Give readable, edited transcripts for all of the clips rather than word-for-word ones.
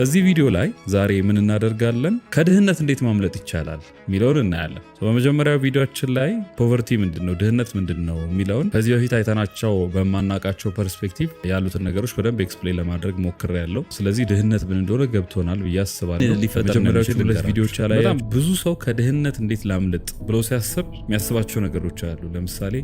በዚህ ቪዲዮ ላይ ዛሬ ምን እናደርጋለን? ከድህነት እንዴት ማምለጥ ይቻላል የሚለውን እናያለን። በመጀመሪያው ቪዲዮአችን ላይ ፖቨርቲ ምንድነው፣ ድህነት ምንድነው የሚለውን ከዚህ በፊት አይተናቸው በማናቃቸው ፐርስፔክቲቭ ያሉትን ነገሮች በደንብ ኤክስፕሌን ለማድረግ ሞክሬያለሁ። ስለዚህ ድህነት ምን እንደሆነ ገብቶናል ብዬ አስባለሁ። መጀመሪያዎቹ ሁለት ቪዲዮዎች ላይ በጣም ብዙ ሰው ከድህነት እንዴት ላምልጥ ብሎ ሲያስብ የሚያስባቸው ነገሮች አሉ። ለምሳሌ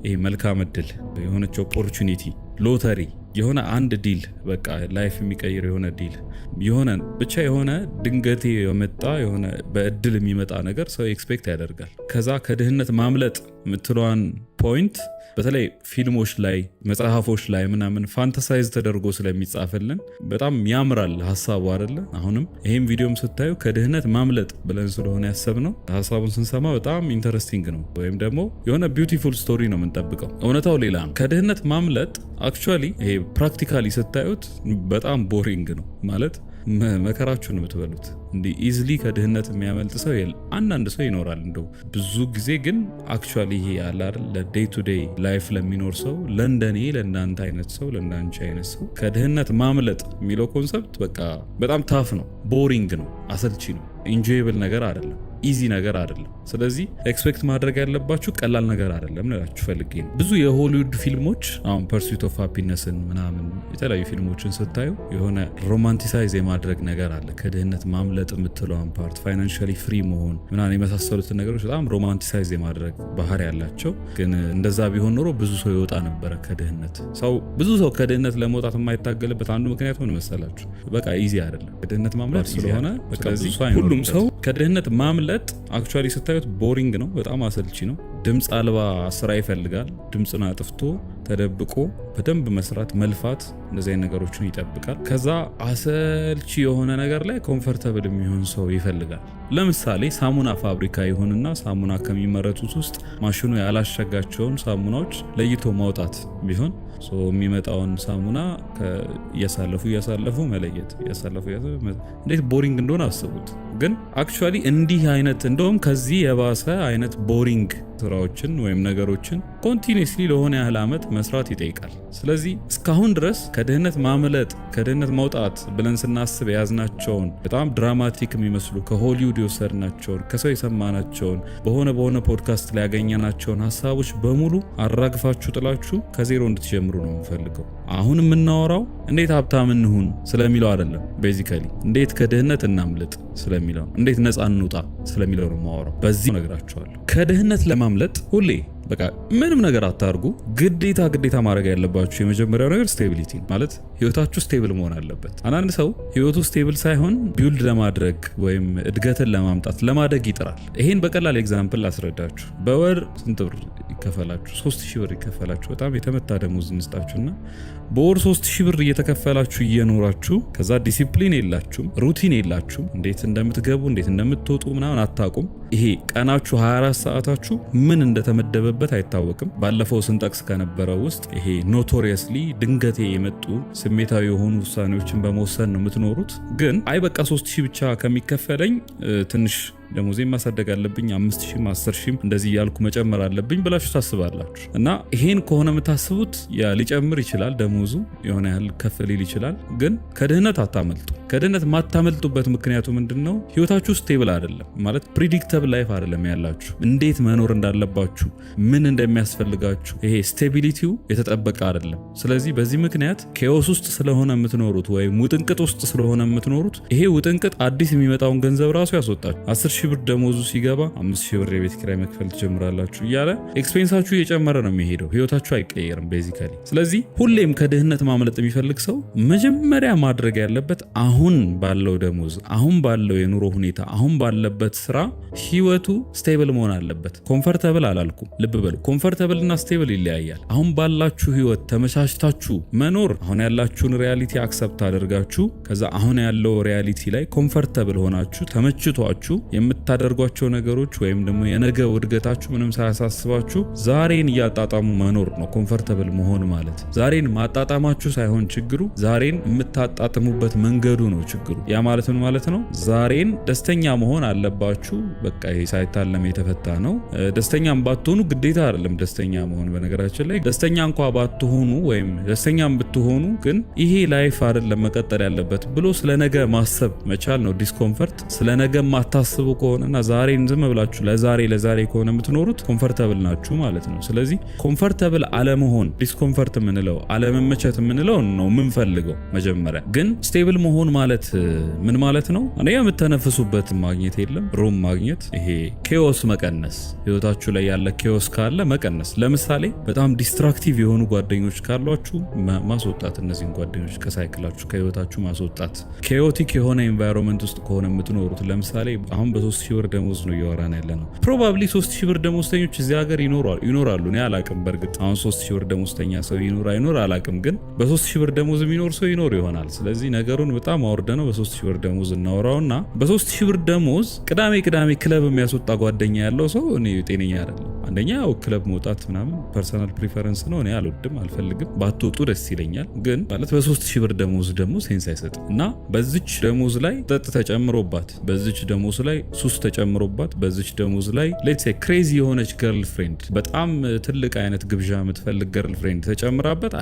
ይሄ መልካም እድል፣ የሆነች ኦፖርቹኒቲ፣ ሎተሪ፣ የሆነ አንድ ዲል፣ በቃ ላይፍ የሚቀይር የሆነ ዲል፣ የሆነ ብቻ የሆነ ድንገቴ የመጣ የሆነ በእድል የሚመጣ ነገር ሰው ኤክስፔክት ያደርጋል። ከዛ ከድህነት ማምለጥ የምትለዋን ፖይንት በተለይ ፊልሞች ላይ መጽሐፎች ላይ ምናምን ፋንታሳይዝ ተደርጎ ስለሚጻፍልን በጣም ያምራል ሀሳቡ አይደለ? አሁንም ይሄን ቪዲዮም ስታዩ ከድህነት ማምለጥ ብለን ስለሆነ ያሰብነው ሀሳቡን ስንሰማ በጣም ኢንተረስቲንግ ነው፣ ወይም ደግሞ የሆነ ቢዩቲፉል ስቶሪ ነው የምንጠብቀው። እውነታው ሌላ ነው። ከድህነት ማምለጥ አክቹዋሊ ይሄ ፕራክቲካሊ ስታዩት በጣም ቦሪንግ ነው ማለት መከራችሁን የምትበሉት። እንዲህ ኢዝሊ ከድህነት የሚያመልጥ ሰው አንዳንድ ሰው ይኖራል። እንደው ብዙ ጊዜ ግን አክቹዋሊ ይሄ ያለ አይደል ለዴይ ቱ ዴይ ላይፍ ለሚኖር ሰው፣ ለእንደኔ ለእናንተ አይነት ሰው፣ ለእናንቺ አይነት ሰው ከድህነት ማምለጥ የሚለው ኮንሰፕት በቃ በጣም ታፍ ነው፣ ቦሪንግ ነው፣ አሰልቺ ነው፣ ኢንጆየብል ነገር አይደለም፣ ኢዚ ነገር አይደለም። ስለዚህ ኤክስፔክት ማድረግ ያለባችሁ ቀላል ነገር አይደለም ልላችሁ ፈልጌ ነው። ብዙ የሆሊውድ ፊልሞች አሁን ፐርሱት ኦፍ ሃፒነስን ምናምን የተለያዩ ፊልሞችን ስታዩ የሆነ ሮማንቲሳይዝ የማድረግ ነገር አለ። ከድህነት ማምለጥ የምትለውን ፓርት፣ ፋይናንሻሊ ፍሪ መሆን ምናምን የመሳሰሉትን ነገሮች በጣም ሮማንቲሳይዝ የማድረግ ባህሪ ያላቸው። ግን እንደዛ ቢሆን ኖሮ ብዙ ሰው ይወጣ ነበረ ከድህነት። ብዙ ሰው ከድህነት ለመውጣት የማይታገልበት አንዱ ምክንያት ምን መሰላችሁ? በቃ ኢዚ አይደለም ከድህነት ማምለጥ ስለሆነ ሁሉም ሰው ከድህነት ማምለጥ አክቹዋሊ ስታዩት ቦሪንግ ነው፣ በጣም አሰልቺ ነው። ድምፅ አልባ ስራ ይፈልጋል። ድምፅን አጥፍቶ ተደብቆ በደንብ መስራት፣ መልፋት፣ እንደዚህ አይነት ነገሮችን ይጠብቃል። ከዛ አሰልቺ የሆነ ነገር ላይ ኮምፈርተብል የሚሆን ሰው ይፈልጋል። ለምሳሌ ሳሙና ፋብሪካ ይሁንና ሳሙና ከሚመረቱት ውስጥ ማሽኑ ያላሸጋቸውን ሳሙናዎች ለይቶ ማውጣት ቢሆን የሚመጣውን ሳሙና እያሳለፉ መለየት፣ እንዴት ቦሪንግ እንደሆነ አስቡት። ግን አክቹዋሊ እንዲህ አይነት እንደውም ከዚህ የባሰ አይነት ቦሪንግ ስራዎችን ወይም ነገሮችን ኮንቲኒስሊ ለሆነ ያህል ዓመት መስራት ይጠይቃል። ስለዚህ እስካሁን ድረስ ከድህነት ማምለጥ ከድህነት መውጣት ብለን ስናስብ የያዝናቸውን በጣም ድራማቲክ የሚመስሉ ከሆሊውድ የወሰድናቸውን ከሰው የሰማናቸውን በሆነ ፖድካስት ላይ ያገኘናቸውን ሀሳቦች በሙሉ አራግፋችሁ ጥላችሁ ከዜሮ እንድትጀምሩ ነው የምፈልገው። አሁን የምናወራው እንዴት ሀብታም እንሁን ስለሚለው አይደለም። ቤዚካሊ እንዴት ከድህነት እናምልጥ ስለሚለው፣ እንዴት ነፃ እንውጣ ስለሚለው ነው የማወራው። በዚህ ነግራችኋለሁ። ከድህነት ለማምለጥ ሁሌ በቃ ምንም ነገር አታርጉ። ግዴታ ማድረግ ያለባችሁ የመጀመሪያው ነገር ስቴቢሊቲ ማለት ህይወታችሁ ስቴብል መሆን አለበት። አንዳንድ ሰው ህይወቱ ስቴብል ሳይሆን ቢውልድ ለማድረግ ወይም እድገትን ለማምጣት ለማደግ ይጥራል። ይሄን በቀላል ኤግዛምፕል ላስረዳችሁ። በወር ስንት ብር ይከፈላችሁ? 3000 ብር ይከፈላችሁ። በጣም የተመታ ደሞዝ እንስጣችሁና በወር 3000 ብር እየተከፈላችሁ እየኖራችሁ ከዛ ዲሲፕሊን የላችሁም፣ ሩቲን የላችሁም፣ እንዴት እንደምትገቡ እንዴት እንደምትወጡ ምናምን አታውቁም። ይሄ ቀናችሁ 24 ሰዓታችሁ ምን እንደተመደበበት አይታወቅም። ባለፈው ስንጠቅስ ከነበረው ውስጥ ይሄ ኖቶሪየስሊ ድንገቴ የመጡ ስሜታዊ የሆኑ ውሳኔዎችን በመወሰን ነው የምትኖሩት። ግን አይ በቃ 3000 ብቻ ከሚከፈለኝ ትንሽ ደሞዜ ማሳደግ አለብኝ፣ 5000 10,000 እንደዚህ ያልኩ መጨመር አለብኝ ብላችሁ ታስባላችሁ። እና ይሄን ከሆነ የምታስቡት ሊጨምር ይችላል፣ ደሞዙ የሆነ ያህል ከፍ ሊል ይችላል። ግን ከድህነት አታመልጡ። ከድህነት ማታመልጡበት ምክንያቱ ምንድነው? ህይወታችሁ ስቴብል አይደለም ማለት ፕሪዲክተብል ላይፍ አይደለም ያላችሁ። እንዴት መኖር እንዳለባችሁ፣ ምን እንደሚያስፈልጋችሁ ይሄ ስቴቢሊቲው የተጠበቀ አይደለም። ስለዚህ በዚህ ምክንያት ኬኦስ ውስጥ ስለሆነ የምትኖሩት ወይም ውጥንቅጥ ውስጥ ስለሆነ የምትኖሩት ይሄ ውጥንቅጥ አዲስ የሚመጣውን ገንዘብ ራሱ ያስወጣችሁ። 10,000 ብር ደሞዙ ሲገባ 5,000 ብር የቤት ኪራይ መክፈል ትጀምራላችሁ እያለ ኤክስፔንሳችሁ እየጨመረ ነው የሚሄደው። ህይወታችሁ አይቀየርም ቤዚካሊ። ስለዚህ ሁሌም ከድህነት ማምለጥ የሚፈልግ ሰው መጀመሪያ ማድረግ ያለበት አሁን ባለው ደሞዝ፣ አሁን ባለው የኑሮ ሁኔታ፣ አሁን ባለበት ስራ ህይወቱ ስቴብል መሆን አለበት። ኮምፈርተብል አላልኩም፣ ልብ በሉ። ኮምፈርተብል እና ስቴብል ይለያያል። አሁን ባላችሁ ህይወት ተመቻችታችሁ መኖር፣ አሁን ያላችሁን ሪያሊቲ አክሰፕት አድርጋችሁ ከዛ አሁን ያለው ሪያሊቲ ላይ ኮምፈርተብል ሆናችሁ ተመችቷችሁ የምታደርጓቸው ነገሮች ወይም ደግሞ የነገ እድገታችሁ ምንም ሳያሳስባችሁ ዛሬን እያጣጣሙ መኖር ነው ኮምፈርተብል መሆን ማለት። ዛሬን ማጣጣማችሁ ሳይሆን ችግሩ ዛሬን የምታጣጥሙበት መንገዱ ነው ችግሩ። ያ ማለት ምን ማለት ነው? ዛሬን ደስተኛ መሆን አለባችሁ። በቃ ይሄ ሳይታለም የተፈታ ነው። ደስተኛም ባትሆኑ ግዴታ አይደለም ደስተኛ መሆን። በነገራችን ላይ ደስተኛ እንኳ ባትሆኑ ወይም ደስተኛም ብትሆኑ ግን ይሄ ላይፍ አይደለም መቀጠል ያለበት ብሎ ስለነገ ማሰብ መቻል ነው ዲስኮምፈርት። ስለነገ ማታስቡ ከሆነና ዛሬን ዝም ብላችሁ ለዛሬ ከሆነ የምትኖሩት ኮምፈርተብል ናችሁ ማለት ነው። ስለዚህ ኮምፈርተብል አለመሆን ዲስኮምፈርት የምንለው አለመመቸት የምንለው ነው የምንፈልገው። መጀመሪያ ግን ስቴብል መሆን ማለት ምን ማለት ነው? እኔ የምተነፍሱበት ማግኘት የለም ሩም ማግኘት፣ ይሄ ኬኦስ መቀነስ፣ ህይወታችሁ ላይ ያለ ኬኦስ ካለ መቀነስ። ለምሳሌ በጣም ዲስትራክቲቭ የሆኑ ጓደኞች ካሏችሁ ማስወጣት፣ እነዚህን ጓደኞች ከሳይክላችሁ ከህይወታችሁ ማስወጣት። ኬኦቲክ የሆነ ኤንቫይሮንመንት ውስጥ ከሆነ የምትኖሩት፣ ለምሳሌ አሁን በ3000 ብር ደሞዝ ነው እያወራን ያለ ነው። ፕሮባብሊ 3000 ብር ደሞዝተኞች እዚህ ሀገር ይኖራሉ። እኔ አላቅም። በእርግጥ አሁን 3000 ብር ደሞዝተኛ ሰው ይኖር አይኖር አላቅም፣ ግን በ3000 ብር ደሞዝ የሚኖር ሰው ይኖር ይሆናል። ስለዚህ ነገሩን በጣም አወርደ ነው በ3000 ብር ደሞዝ እናወራውና በ3000 ብር ደሞዝ ቅዳሜ ክለብ የሚያስወጣ ጓደኛ ያለው ሰው እኔ ጤነኛ አይደለም። አንደኛ ክለብ መውጣት ምናምን ፐርሰናል ፕሪፈረንስ ነው። እኔ አልወድም፣ አልፈልግም። ባትወጡ ደስ ይለኛል። ግን ማለት በ3000 ብር ደሞዝ ደግሞ ሴንስ አይሰጥም። እና በዚች ደሞዝ ላይ ጠጥ ተጨምሮባት፣ በዚች ደሞዝ ላይ ሱስ ተጨምሮባት፣ በዚች ደሞዝ ላይ ሌትስ ሴ ክሬዚ የሆነች ገርል ፍሬንድ፣ በጣም ትልቅ አይነት ግብዣ የምትፈልግ ገርል ፍሬንድ ተጨምራበት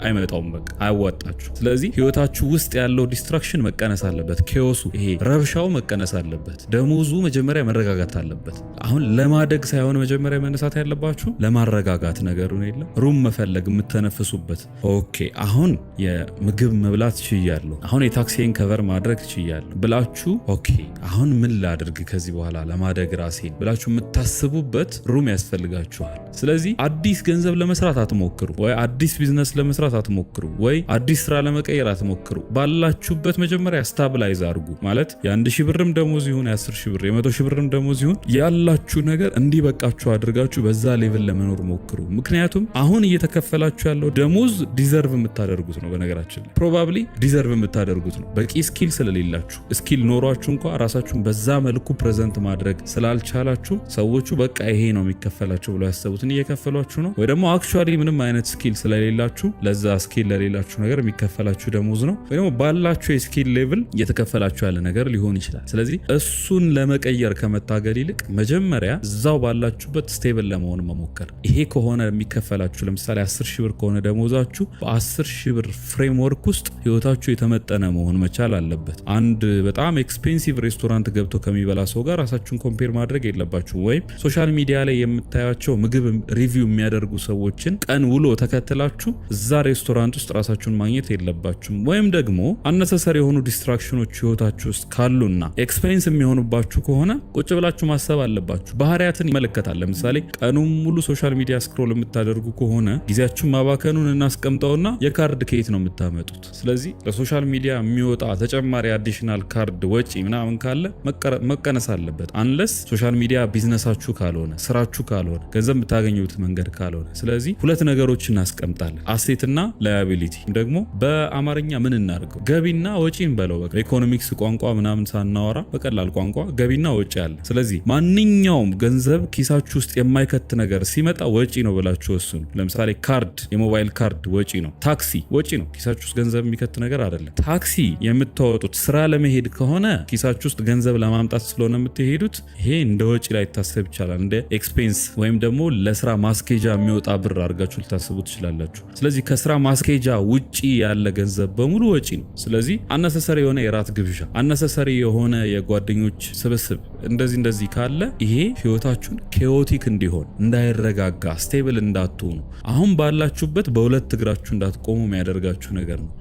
አይመጣውም። በቃ አያዋጣችሁ። ስለዚህ ህይወታችሁ ውስጥ ያለው ዲስትራክሽን መቀነስ አለበት። ኬኦሱ ይሄ ረብሻው መቀነስ አለበት። ደሞዙ መጀመሪያ መረጋጋት አለበት። አሁን ለማደግ ሳይሆን መጀመሪያ መነሳት ያለባችሁ ለማረጋጋት ነገሩን የለም ሩም መፈለግ የምተነፍሱበት። ኦኬ አሁን የምግብ መብላት ችያለሁ፣ አሁን የታክሲን ከቨር ማድረግ ችያለሁ ብላችሁ ኦኬ አሁን ምን ላድርግ ከዚህ በኋላ ለማደግ ራሴን ብላችሁ የምታስቡበት ሩም ያስፈልጋችኋል። ስለዚህ አዲስ ገንዘብ ለመስራት አትሞክሩ፣ ወይ አዲስ ቢዝነስ ለመስራት አትሞክሩ፣ ወይ አዲስ ስራ ለመቀየር አትሞክሩ። ባላችሁበት መጀመሪያ ስታብላይዝ አድርጉ። ማለት የ1000 ብርም ደሞዝ ይሁን የ10000 ብር የ100,000 ብርም ደሞዝ ይሁን ያላችሁ ነገር እንዲበቃችሁ አድርጋችሁ በዛ ሌቭል ለመኖር ሞክሩ። ምክንያቱም አሁን እየተከፈላችሁ ያለው ደሞዝ ዲዘርቭ የምታደርጉት ነው። በነገራችን ላይ ፕሮባብሊ ዲዘርቭ የምታደርጉት ነው። በቂ ስኪል ስለሌላችሁ፣ ስኪል ኖሯችሁ እንኳ ራሳችሁን በዛ መልኩ ፕሬዘንት ማድረግ ስላልቻላችሁ ሰዎቹ በቃ ይሄ ነው የሚከፈላችሁ ብሎ ያሰቡትን እየከፈሏችሁ ነው። ወይ ደግሞ አክቹአሊ ምንም አይነት ስኪል ስለሌላችሁ ለዛ ስኪል ለሌላችሁ ነገር የሚከፈላችሁ ደሞዝ ነው። ወይ ደግሞ ባላችሁ የስኪል ሌቭል እየተከፈላችሁ ያለ ነገር ሊሆን ይችላል። ስለዚህ እሱን ለመቀየር ከመታገል ይልቅ መጀመሪያ እዛው ባላችሁበት ስቴብል ለመሆን መሞከር። ይሄ ከሆነ የሚከፈላችሁ ለምሳሌ 10,000 ብር ከሆነ ደሞዛችሁ በ10,000 ብር ፍሬምወርክ ውስጥ ህይወታችሁ የተመጠነ መሆን መቻል አለበት። አንድ በጣም ኤክስፔንሲቭ ሬስቶራንት ገብቶ ከሚበላ ሰው ጋር ራሳችሁን ኮምፔር ማድረግ የለባችሁ። ወይም ሶሻል ሚዲያ ላይ የምታያቸው ምግብ ሪቪው የሚያደርጉ ሰዎችን ቀን ውሎ ተከትላችሁ እዛ ሬስቶራንት ውስጥ ራሳችሁን ማግኘት የለባችሁም። ወይም ደግሞ አነሰሰሪ የሆኑ ዲስትራክሽኖች ህይወታችሁ ውስጥ ካሉና ኤክስፔንስ የሚሆኑባችሁ ከሆነ ቁጭ ብላችሁ ማሰብ አለባችሁ። ባህሪያትን ይመለከታል። ለምሳሌ ቀኑን ሙሉ ሶሻል ሚዲያ ስክሮል የምታደርጉ ከሆነ ጊዜያችሁን ማባከኑን እናስቀምጠውና የካርድ ከየት ነው የምታመጡት? ስለዚህ ለሶሻል ሚዲያ የሚወጣ ተጨማሪ አዲሽናል ካርድ ወጪ ምናምን ካለ መቀነስ አለበት። አንለስ ሶሻል ሚዲያ ቢዝነሳችሁ ካልሆነ፣ ስራችሁ ካልሆነ፣ ገንዘብ የምታገኙት መንገድ ካልሆነ። ስለዚህ ሁለት ነገሮች እናስቀምጣለን፣ አሴትና ላያቢሊቲ። ደግሞ በአማርኛ ምን እናድርገው? ገቢና ወጪን በለው። በቃ ኢኮኖሚክስ ቋንቋ ምናምን ሳናወራ በቀላል ቋንቋ ገቢና ወጪ አለ። ስለዚህ ማንኛውም ገንዘብ ኪሳችሁ ውስጥ የማይከት ነገር ሲመጣ ወጪ ነው ብላችሁ ወስኑ። ለምሳሌ ካርድ፣ የሞባይል ካርድ ወጪ ነው። ታክሲ ወጪ ነው፣ ኪሳችሁ ውስጥ ገንዘብ የሚከት ነገር አይደለም። ታክሲ የምታወጡት ስራ ለመሄድ ከሆነ ኪሳችሁ ውስጥ ገንዘብ ለማምጣት ስለሆነ የምትሄዱት፣ ይሄ እንደ ወጪ ላይ ታሰብ ይቻላል። እንደ ኤክስፔንስ ወይም ደግሞ ለስራ ማስኬጃ የሚወጣ ብር አድርጋችሁ ልታስቡ ትችላላችሁ። ስለዚህ ከስራ ማስኬጃ ውጪ ያለ ገንዘብ በሙሉ ወጪ ነው። ስለዚህ አነሰሰሪ የሆነ የራት ግብዣ፣ አነሰሰሪ የሆነ የጓደኞች ስብስብ እንደዚህ ካለ ይሄ ህይወታችሁን ኬኦቲክ እንዲሆን እንዳይረጋጋ፣ ስቴብል እንዳትሆኑ፣ አሁን ባላችሁበት በሁለት እግራችሁ እንዳትቆሙ የሚያደርጋችሁ ነገር ነው።